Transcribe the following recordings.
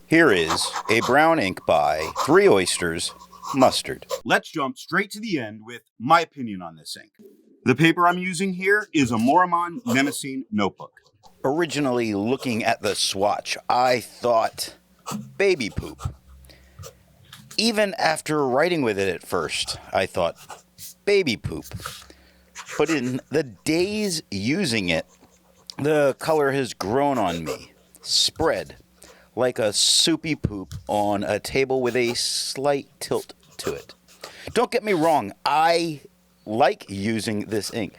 Here is a brown ink by 3 Oysters Mustard. Let's jump straight to the end with my opinion on this ink. The paper I'm using here is a Maruman Mnemosyne Notebook. Originally looking at the swatch, I thought baby poop. Even after writing with it at first, I thought baby poop. But in the days using it, the color has grown on me, spread like a soupy poop on a table with a slight tilt to it. Don't get me wrong, I like using this ink.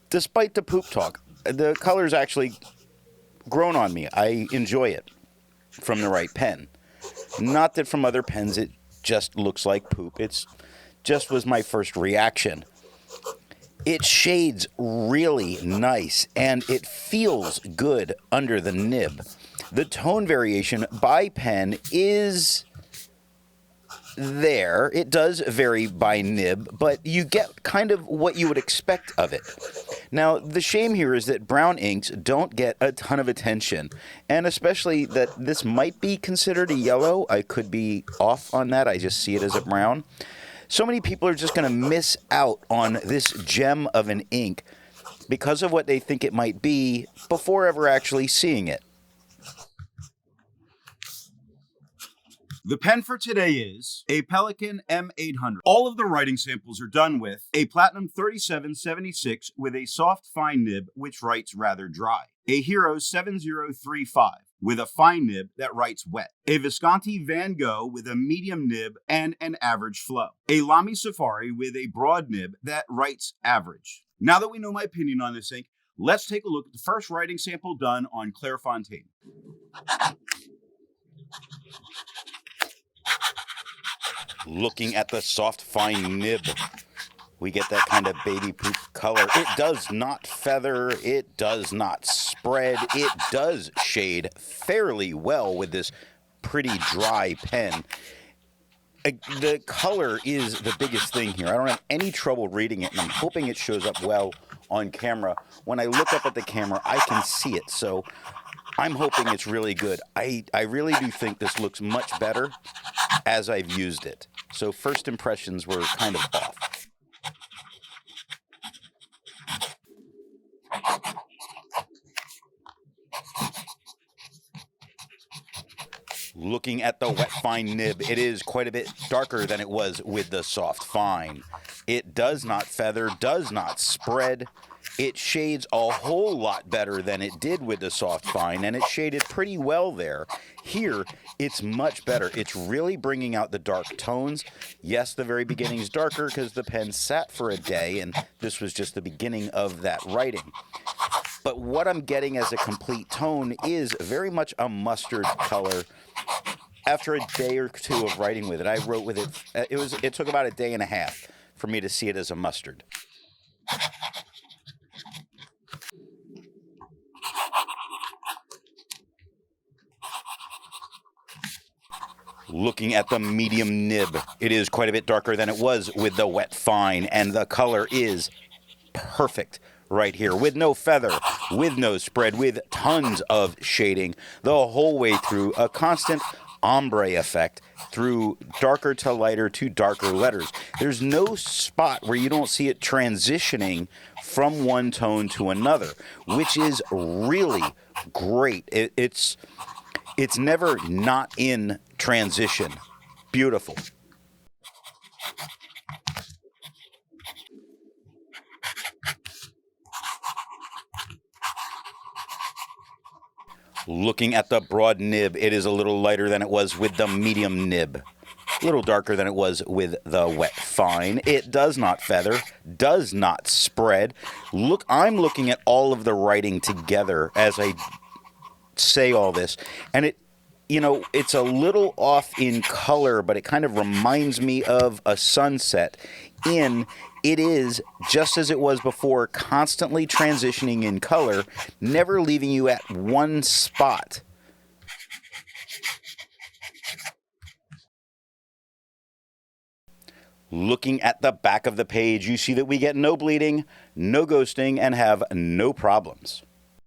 Despite the poop talk, the color's actually grown on me. I enjoy it from the right pen. Not that from other pens it just looks like poop. It's just was my first reaction. It shades really nice and it feels good under the nib. The tone variation by pen is there. It does vary by nib, but you get kind of what you would expect of it. Now, the shame here is that brown inks don't get a ton of attention, and especially that this might be considered a yellow. I could be off on that. I just see it as a brown. So many people are just going to miss out on this gem of an ink because of what they think it might be before ever actually seeing it. The pen for today is a Pelikan M800. All of the writing samples are done with a Platinum 3776 with a soft fine nib which writes rather dry, a Hero 7035 with a fine nib that writes wet, a Visconti Van Gogh with a medium nib and an average flow, a Lamy Safari with a broad nib that writes average. Now that we know my opinion on this ink, let's take a look at the first writing sample done on Clairfontaine. Looking at the soft, fine nib, we get that kind of baby poop color. It does not feather. It does not spread. It does shade fairly well with this pretty dry pen. The color is the biggest thing here. I don't have any trouble reading it, and I'm hoping it shows up well on camera. When I look up at the camera, I can see it, so I'm hoping it's really good. I really do think this looks much better as I've used it. So first impressions were kind of off. Looking at the wet fine nib, it is quite a bit darker than it was with the soft fine. It does not feather, does not spread. It shades a whole lot better than it did with the soft fine, and it shaded pretty well there. Here, it's much better. It's really bringing out the dark tones. Yes, the very beginning is darker because the pen sat for a day, and this was just the beginning of that writing. But what I'm getting as a complete tone is very much a mustard color. After a day or two of writing with it, I wrote with it. It took about a day and a half for me to see it as a mustard. Looking at the medium nib, it is quite a bit darker than it was with the wet fine, and the color is perfect right here, with no feather, with no spread, with tons of shading the whole way through, a constant ombre effect through darker to lighter to darker letters. There's no spot where you don't see it transitioning from one tone to another, which is really great. It's never not in transition. Beautiful. Looking at the broad nib, it is a little lighter than it was with the medium nib. A little darker than it was with the wet fine. It does not feather, does not spread. Look, I'm looking at all of the writing together as I say all this, and it's a little off in color, but it kind of reminds me of a sunset. It is, just as it was before, constantly transitioning in color, never leaving you at one spot. Looking at the back of the page, you see that we get no bleeding, no ghosting, and have no problems.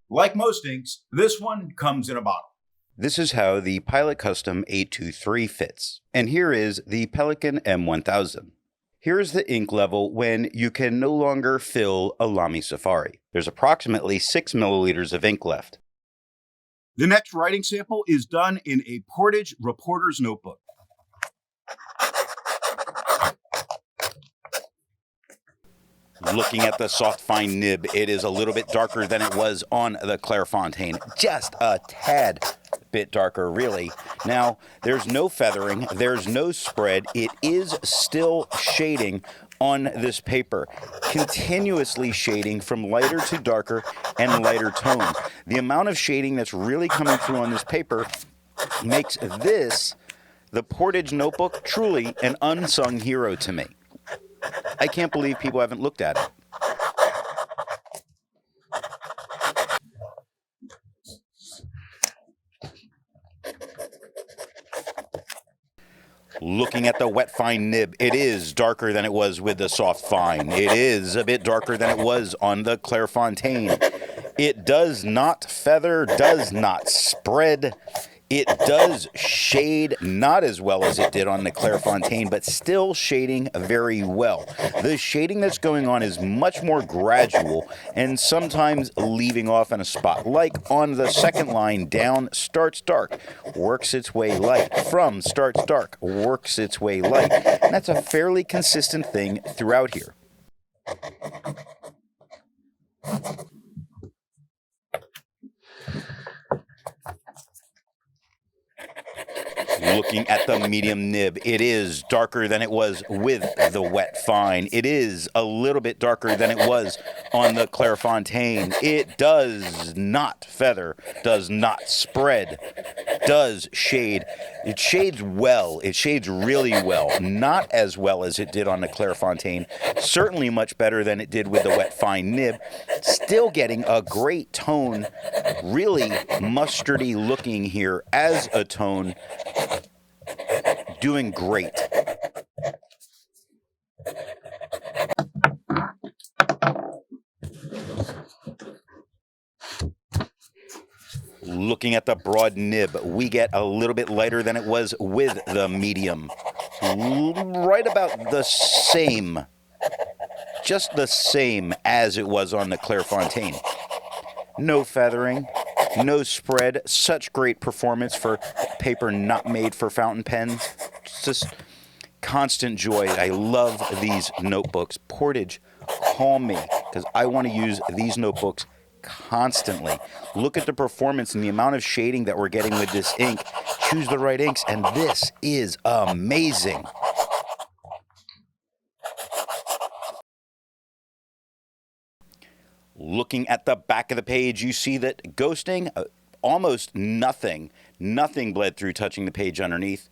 Like most inks, this one comes in a bottle. This is how the Pilot Custom 823 fits. And here is the Pelikan M1000. Here is the ink level when you can no longer fill a Lamy Safari. There's approximately 6 milliliters of ink left. The next writing sample is done in a Portage reporter's notebook. Looking at the soft fine nib, it is a little bit darker than it was on the Clairfontaine. Just a tad bit darker, really. Now, there's no feathering, there's no spread. It is still shading on this paper, continuously shading from lighter to darker and lighter tones. The amount of shading that's really coming through on this paper makes this, the Portage notebook, truly an unsung hero to me. I can't believe people haven't looked at it. Looking at the wet fine nib, it is darker than it was with the soft fine. It is a bit darker than it was on the Clairfontaine. It does not feather, does not spread. It does shade not as well as it did on the Clairfontaine, but still shading very well. The shading that's going on is much more gradual and sometimes leaving off in a spot. Like on the second line down, starts dark, works its way light. From starts dark, works its way light. And that's a fairly consistent thing throughout here. Looking at the medium nib, it is darker than it was with the wet fine. It is a little bit darker than it was on the Clairfontaine. It does not feather, does not spread, does shade. It shades well. It shades really well. Not as well as it did on the Clairfontaine. Certainly much better than it did with the wet fine nib. Still getting a great tone, really mustardy looking here as a tone. Doing great. Looking at the broad nib, we get a little bit lighter than it was with the medium. Right about the same, just the same as it was on the Clairfontaine. No feathering, no spread. Such great performance for paper not made for fountain pens. Just constant joy. I love these notebooks. Portage, call me, because I want to use these notebooks constantly. Look at the performance and the amount of shading that we're getting with this ink. Choose the right inks, and this is amazing. Looking at the back of the page, you see that ghosting, almost nothing bled through touching the page underneath.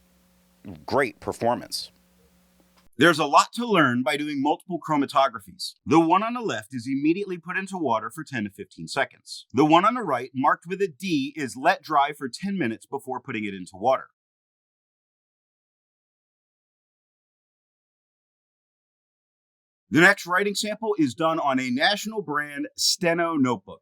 Great performance. There's a lot to learn by doing multiple chromatographies. The one on the left is immediately put into water for 10 to 15 seconds. The one on the right, marked with a D, is let dry for 10 minutes before putting it into water. The next writing sample is done on a national brand Steno notebook.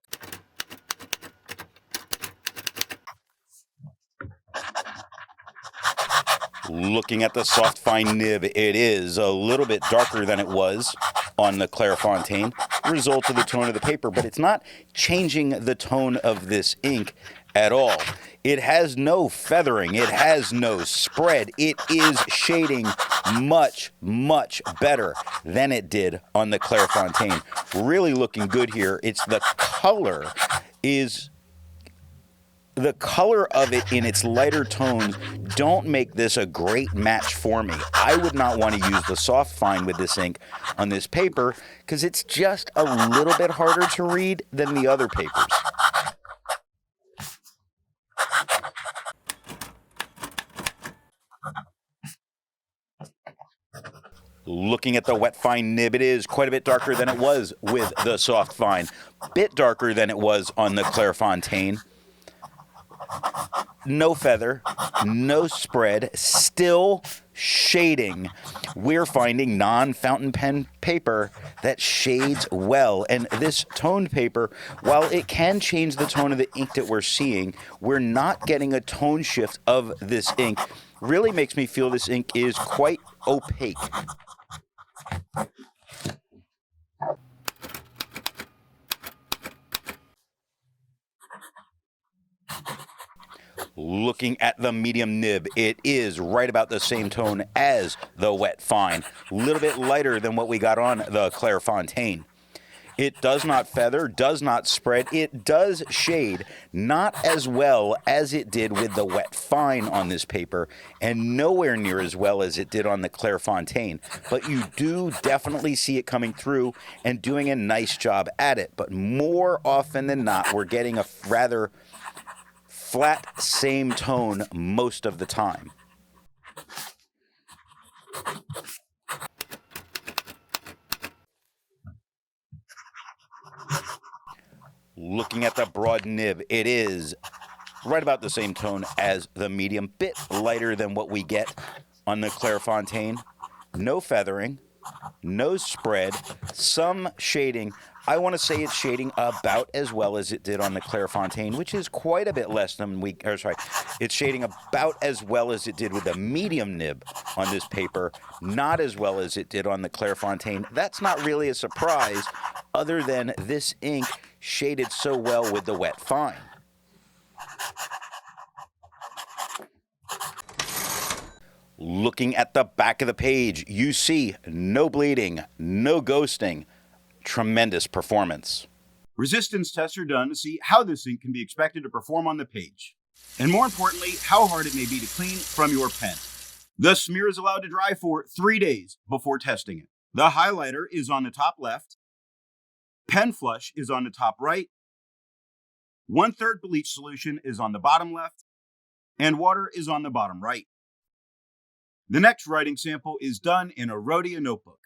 Looking at the soft fine nib, it is a little bit darker than it was on the Clairfontaine, result of the tone of the paper, but it's not changing the tone of this ink at all. It has no feathering, it has no spread. It is shading much, much better than it did on the Clairfontaine. Really looking good here. It's the color of it in its lighter tones don't make this a great match for me. I would not want to use the soft fine with this ink on this paper because it's just a little bit harder to read than the other papers. Looking at the wet fine nib, it is quite a bit darker than it was with the soft fine. Bit darker than it was on the Clairfontaine. No feather, no spread, still shading. We're finding non-fountain pen paper that shades well. And this toned paper, while it can change the tone of the ink that we're seeing, we're not getting a tone shift of this ink. Really makes me feel this ink is quite opaque. Looking at the medium nib, it is right about the same tone as the wet fine. A little bit lighter than what we got on the Clairfontaine. It does not feather, does not spread. It does shade, not as well as it did with the wet fine on this paper, and nowhere near as well as it did on the Clairfontaine. But you do definitely see it coming through and doing a nice job at it. But more often than not, we're getting a rather flat, same tone most of the time. Looking at the broad nib, it is right about the same tone as the medium, bit lighter than what we get on the Clairfontaine. No feathering, no spread, some shading. I want to say it's shading about as well as it did on the Clairfontaine, which is quite a bit less than it's shading about as well as it did with the medium nib on this paper, not as well as it did on the Clairfontaine. That's not really a surprise, other than this ink shaded so well with the wet fine. Looking at the back of the page, you see no bleeding, no ghosting. Tremendous performance. Resistance tests are done to see how this ink can be expected to perform on the page, and more importantly, how hard it may be to clean from your pen. The smear is allowed to dry for 3 days before testing it. The highlighter is on the top left, pen flush is on the top right, 1/3 bleach solution is on the bottom left, and water is on the bottom right. The next writing sample is done in a Rhodia notebook.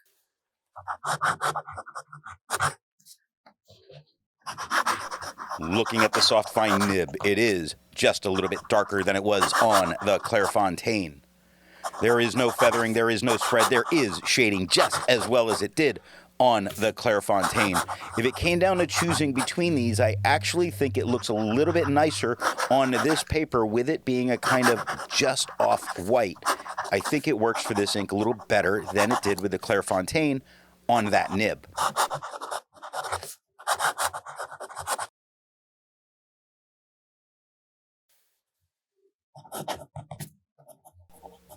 Looking at the soft fine nib, it is just a little bit darker than it was on the Clairfontaine. There is no feathering, there is no spread, there is shading just as well as it did on the Clairfontaine. If it came down to choosing between these, I actually think it looks a little bit nicer on this paper with it being a kind of just off white. I think it works for this ink a little better than it did with the Clairfontaine on that nib.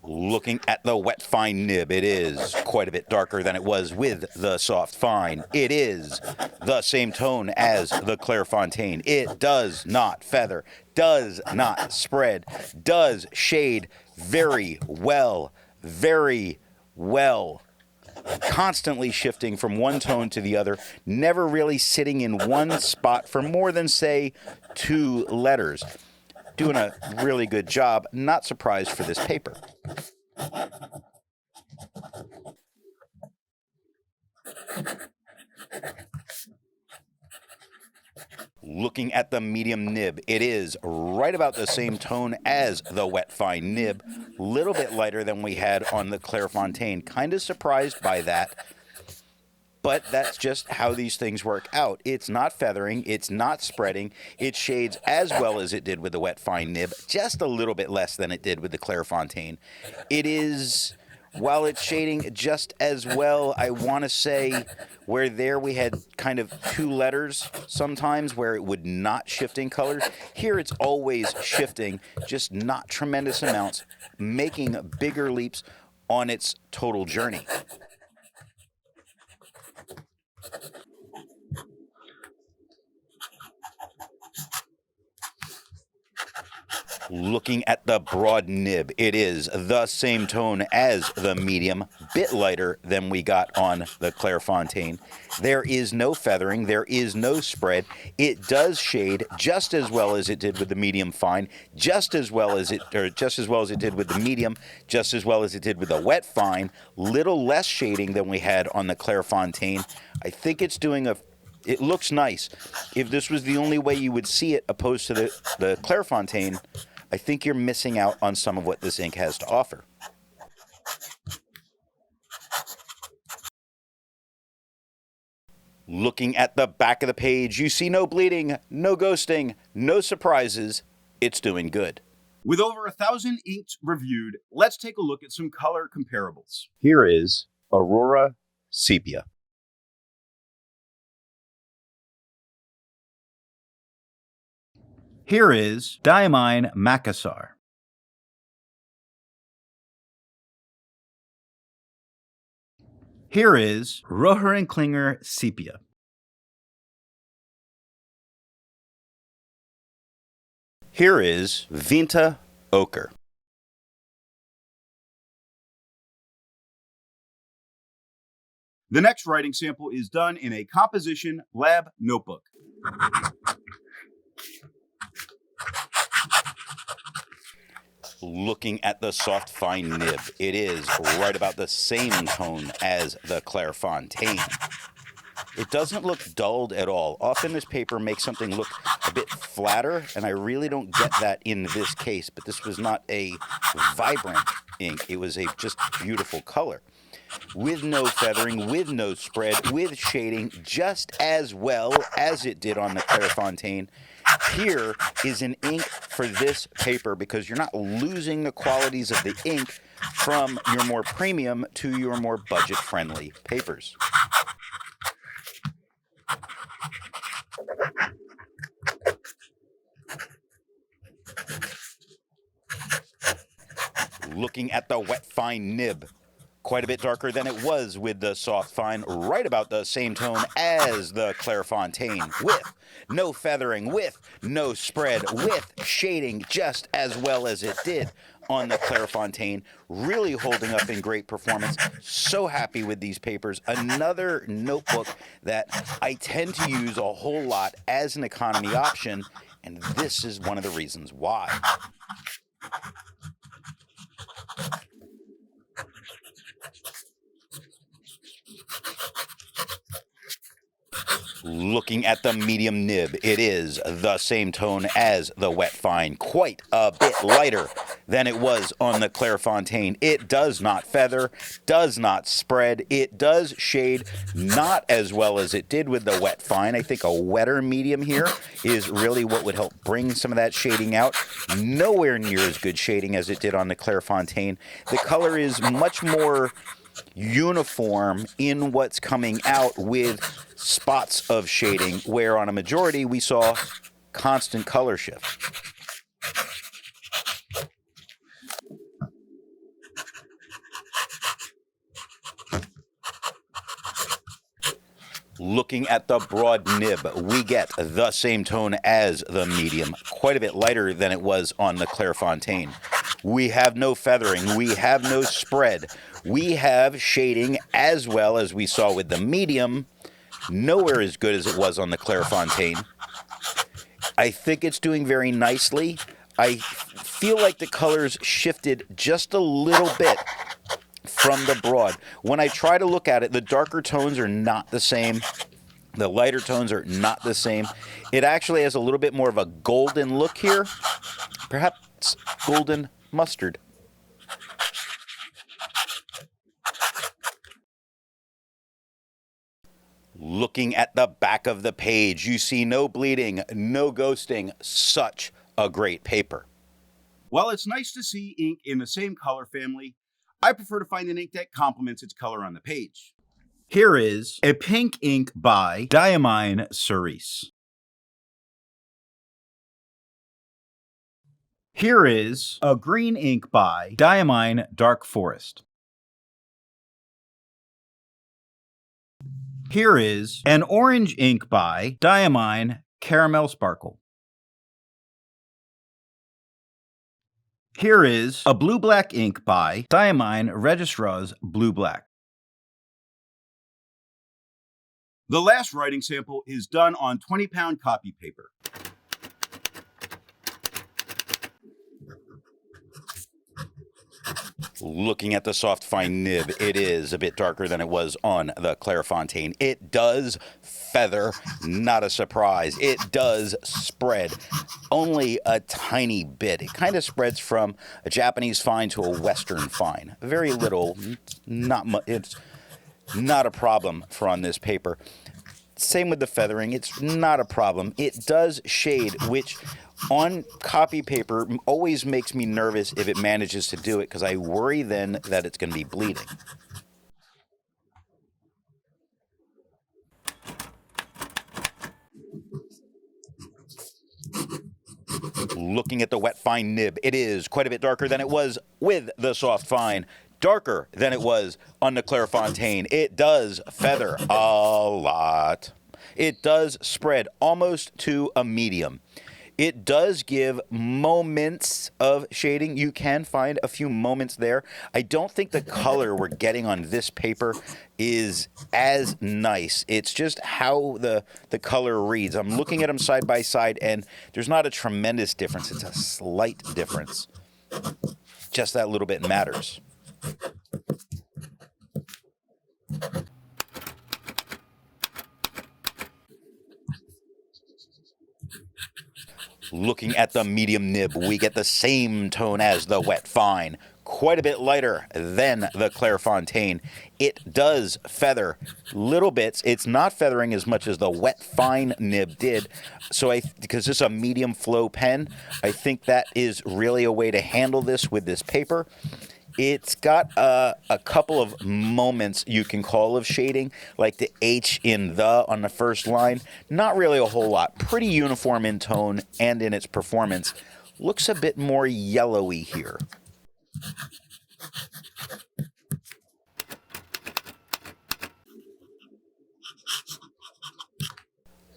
Looking at the wet fine nib, it is quite a bit darker than it was with the soft fine. It is the same tone as the Clairfontaine. It does not feather, does not spread, does shade very well, very well. Constantly shifting from one tone to the other, never really sitting in one spot for more than, say, 2 letters. Doing a really good job. Not surprised for this paper. Looking at the medium nib, it is right about the same tone as the wet fine nib. Little bit lighter than we had on the Clairfontaine. Kind of surprised by that. But that's just how these things work out. It's not feathering, it's not spreading, it shades as well as it did with the wet fine nib, just a little bit less than it did with the Clairfontaine. It is, while it's shading just as well, I want to say, where there we had kind of 2 letters sometimes where it would not shift in colors. Here it's always shifting, just not tremendous amounts, making bigger leaps on its total journey. Looking at the broad nib, it is the same tone as the medium, bit lighter than we got on the Clairfontaine. There is no feathering, there is no spread. It does shade just as well as it did with the medium fine, just as well as it did with the medium, just as well as it did with the wet fine. Little less shading than we had on the Clairfontaine. I think it's doing it looks nice. If this was the only way you would see it opposed to the Clairfontaine, I think you're missing out on some of what this ink has to offer. Looking at the back of the page, you see no bleeding, no ghosting, no surprises. It's doing good. With over 1,000 inks reviewed, let's take a look at some color comparables. Here is Aurora Sepia. Here is Diamine Macassar. Here is Rohrenklinger Sepia. Here is Vinta Ochre. The next writing sample is done in a composition lab notebook. Looking at the soft fine nib, it is right about the same tone as the Clairfontaine. It doesn't look dulled at all. Often this paper makes something look a bit flatter, and I really don't get that in this case, but this was not a vibrant ink. It was a just beautiful color. With no feathering, with no spread, with shading, just as well as it did on the Clairfontaine. Here is an ink for this paper because you're not losing the qualities of the ink from your more premium to your more budget-friendly papers. Looking at the wet fine nib, quite a bit darker than it was with the soft fine, right about the same tone as the Clairfontaine, with no feathering, with no spread, with shading just as well as it did on the Clairfontaine, really holding up in great performance. So happy with these papers. Another notebook that I tend to use a whole lot as an economy option, and this is one of the reasons why. Looking at the medium nib, it is the same tone as the wet fine, quite a bit lighter than it was on the Clairfontaine. It does not feather, does not spread, it does shade not as well as it did with the wet fine. I think a wetter medium here is really what would help bring some of that shading out. Nowhere near as good shading as it did on the Clairfontaine. The color is much more uniform in what's coming out with spots of shading, where on a majority we saw constant color shift. Looking at the broad nib, we get the same tone as the medium, quite a bit lighter than it was on the Clairfontaine. We have no feathering, we have no spread, we have shading as well as we saw with the medium, nowhere as good as it was on the Clairfontaine. I think it's doing very nicely. I feel like the colors shifted just a little bit from the broad. When I try to look at it, the darker tones are not the same. The lighter tones are not the same. It actually has a little bit more of a golden look here. Perhaps golden mustard. Looking at the back of the page, you see no bleeding, no ghosting. Such a great paper. While it's nice to see ink in the same color family, I prefer to find an ink that complements its color on the page. Here is a pink ink by Diamine Cerise. Here is a green ink by Diamine Dark Forest. Here is an orange ink by Diamine Caramel Sparkle. Here is a blue-black ink by Diamine Registra's Blue-Black. The last writing sample is done on 20-pound copy paper. Looking at the soft fine nib, it is a bit darker than it was on the Clairfontaine. It does feather, not a surprise. It does spread, only a tiny bit. It kind of spreads from a Japanese fine to a Western fine. Very little, not much. It's not a problem for on this paper. same with the feathering. It's not a problem. It does shade, which on copy paper always makes me nervous if it manages to do it, because I worry then that it's going to be bleeding. Looking at the wet fine nib, it is quite a bit darker than it was with the soft fine. Darker than it was on the Clairfontaine. It does feather a lot. It does spread almost to a medium. It does give moments of shading. You can find a few moments there. I don't think the color we're getting on this paper is as nice. It's just how the color reads. I'm looking at them side by side, and there's not a tremendous difference. It's a slight difference. Just that little bit matters. Looking at the medium nib, we get the same tone as the wet fine. Quite a bit lighter than the Clairfontaine. It does feather little bits. It's not feathering as much as the wet fine nib did. So because this is a medium flow pen, I think that is really a way to handle this with this paper. It's got a couple of moments you can call of shading, like the H in the on the first line. Not really a whole lot. Pretty uniform in tone and in its performance. Looks a bit more yellowy here.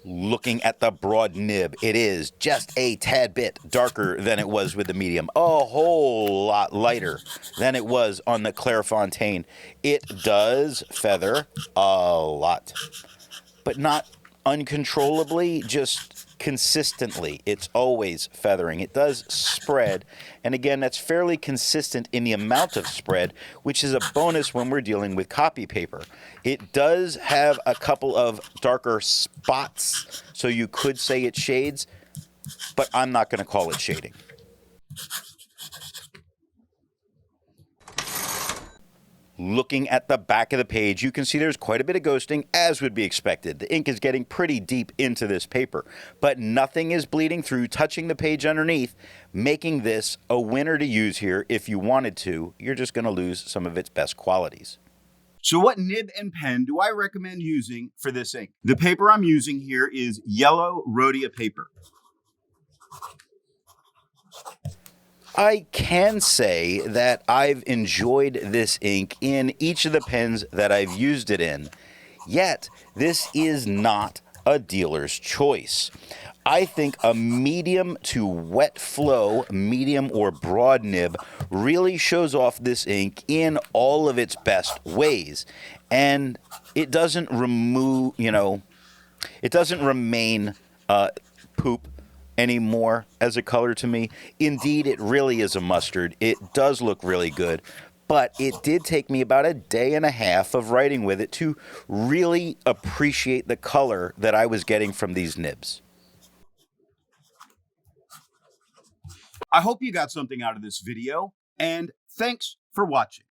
Looking at the broad nib, it is just a tad bit darker than it was with the medium. A whole lot lighter than it was on the Clairfontaine. It does feather a lot, but not uncontrollably, just consistently. It's always feathering. It does spread, and again, that's fairly consistent in the amount of spread, which is a bonus when we're dealing with copy paper. It does have a couple of darker spots, so you could say it shades, but I'm not going to call it shading. Looking at the back of the page, you can see there's quite a bit of ghosting, as would be expected. The ink is getting pretty deep into this paper, but nothing is bleeding through, touching the page underneath, making this a winner to use here if you wanted to. You're just going to lose some of its best qualities. So what nib and pen do I recommend using for this ink? The paper I'm using here is yellow Rhodia paper. I can say that I've enjoyed this ink in each of the pens that I've used it in, yet this is not a dealer's choice. I think a medium to wet flow, medium or broad nib, really shows off this ink in all of its best ways. And it doesn't remove, it doesn't remain poop anymore as a color to me. Indeed, it really is a mustard. It does look really good, but it did take me about a day and a half of writing with it to really appreciate the color that I was getting from these nibs. I hope you got something out of this video, and thanks for watching.